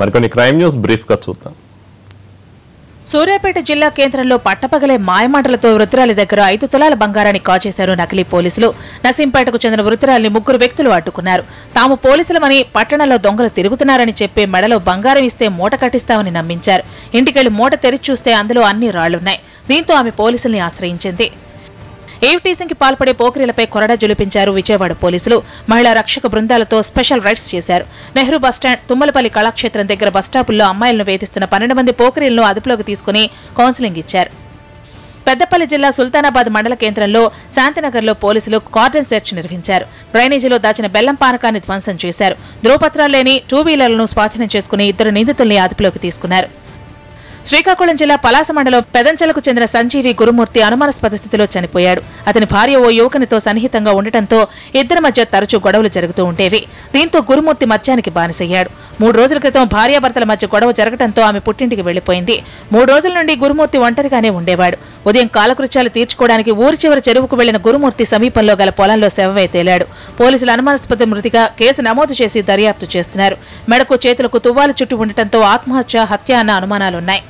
మరికొన్ని crime news బ్రీఫ్గా చూద్దాం. సూర్యాపేట జిల్లా కేంద్రంలో పట్టపగలే మాయమాటలతో వృత్తురాలి దగ్గర 5 తులాల బంగారాన్ని కాజేశారు నకిలీ పోలీసులు. నసీంపేటకు చెందిన వృత్తురాలిని 3 వ్యక్తులు అడ్డుకున్నారు. తాము పోలీసులమని, పట్టణంలో దొంగలు తిరుగుతున్నారని చెప్పి మెడలో బంగారం ఇస్తే మూట కట్టిస్తామని నమ్మించారు. ఇంటికెళ్లి మూట తెరిచి చూస్తే అందులో అన్ని రాళ్లున్నాయి. దీంతో ఆమె పోలీసుల్ని ఆశ్రయించింది. ఏవీటీసింగ్కి పాల్పడే పోకిరీలపై కొరడా జులిపించారు విజయవాడ పోలీసులు. మహిళా రక్షక బృందాలతో స్పెషల్ రైడ్స్ చేశారు. నెహ్రూ బస్టాండ్, తుమ్మలపల్లి కళాక్షేత్రం దగ్గర బస్టాపుల్లో అమ్మాయిలను వేధిస్తున్న 12 మంది పోకిరీలను అదుపులోకి తీసుకుని కౌన్సిలింగ్ ఇచ్చారు. పెద్దపల్లి జిల్లా సుల్తానాబాద్ మండల కేంద్రంలో శాంతినగర్లో పోలీసులు కార్డన్ సెర్చ్ నిర్వహించారు. డ్రైనేజీలో దాచిన బెల్లం పానకాన్ని ధ్వంసం చేశారు. ధ్రువపత్రాలు లేని 2 వీలర్లను స్వాధీనం చేసుకుని 2 నిందితుల్ని అదుపులోకి తీసుకున్నారు. శ్రీకాకుళం జిల్లా పలాస మండలం పెదంచలకు చెందిన సంజీవి గురుమూర్తి అనుమానాస్పద స్థితిలో చనిపోయాడు. అతని భార్య ఓ యువకునితో సన్నిహితంగా ఉండటంతో ఇద్దరి మధ్య తరచూ గొడవలు జరుగుతూ ఉండేవి. దీంతో గురుమూర్తి మద్యానికి బానిసయ్యాడు. 3 రోజుల క్రితం భార్యాభర్తల మధ్య గొడవ జరగడంతో ఆమె పుట్టింటికి వెళ్లిపోయింది. 3 రోజుల నుండి గురుమూర్తి ఒంటరిగానే ఉండేవాడు. ఉదయం కాలకృత్యాలు తీర్చుకోవడానికి ఊరి చివరి చెరువుకు వెళ్లిన గురుమూర్తి సమీపంలో గల పొలంలో శవమై తేలాడు. పోలీసులు అనుమానాస్పద మృతిగా కేసు నమోదు చేసి దర్యాప్తు చేస్తున్నారు. మెడకు చేతులకు తువ్వాలు చుట్టి ఉండటంతో ఆత్మహత్య, హత్య అన్న అనుమానాలున్నాయి.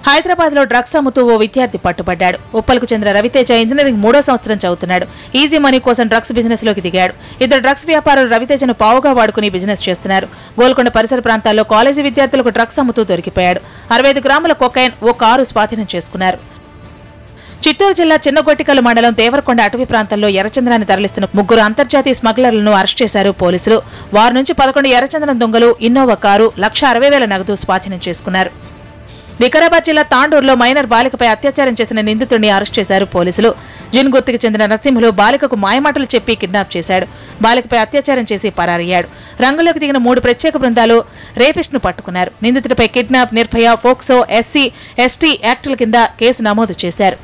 హైదరాబాద్ లో డ్రగ్స్ అమ్ముతూ ఓ విద్యార్థి పట్టుబడ్డాడు. ఉప్పల్కు చెందిన రవితేజ ఇంజనీరింగ్ 3వ సంవత్సరం చదువుతున్నాడు. ఈజీ మనీ కోసం డ్రగ్స్ బిజినెస్ లోకి దిగాడు. ఇద్దరు డ్రగ్స్ వ్యాపారులు రవితేజను పావుగా వాడుకుని బిజినెస్ చేస్తున్నారు. గోల్కొండ పరిసర ప్రాంతాల్లో కాలేజీ విద్యార్థులకు డ్రగ్స్ అమ్ముతూ దొరికిపోయాడు. 65 గ్రాముల కొకైన్, ఓ కారు స్వాధీనం చేసుకున్నారు. చిత్తూరు జిల్లా చిన్నగొట్టికల్లు మండలం దేవరకొండ అటవీ ప్రాంతంలో ఎర్రచందనాన్ని తరలిస్తున్న 3 అంతర్జాతీయ స్మగ్లర్లను అరెస్ట్ చేశారు పోలీసులు. వారి నుంచి 11 ఎర్రచందనం దొంగలు, ఇన్నోవా కారు, 1,60,000 నగదు స్వాధీనం చేసుకున్నారు. వికారాబాద్ జిల్లా తాండూరులో మైనర్ బాలికపై అత్యాచారం చేసిన నిందితుడిని అరెస్ట్ చేశారు పోలీసులు. జిన్గుర్తికి చెందిన నరసింహులు బాలికకు మాయమాటలు చెప్పి కిడ్నాప్ చేశాడు. బాలికపై అత్యాచారం చేసి పరారయ్యాడు. రంగంలోకి దిగిన 3 ప్రత్యేక బృందాలు రేపిస్ట్ను పట్టుకున్నారు. నిందితుడిపై kidnap, Nirbhaya, POCSO, SC, ST యాక్టుల కింద కేసు నమోదు చేశారు.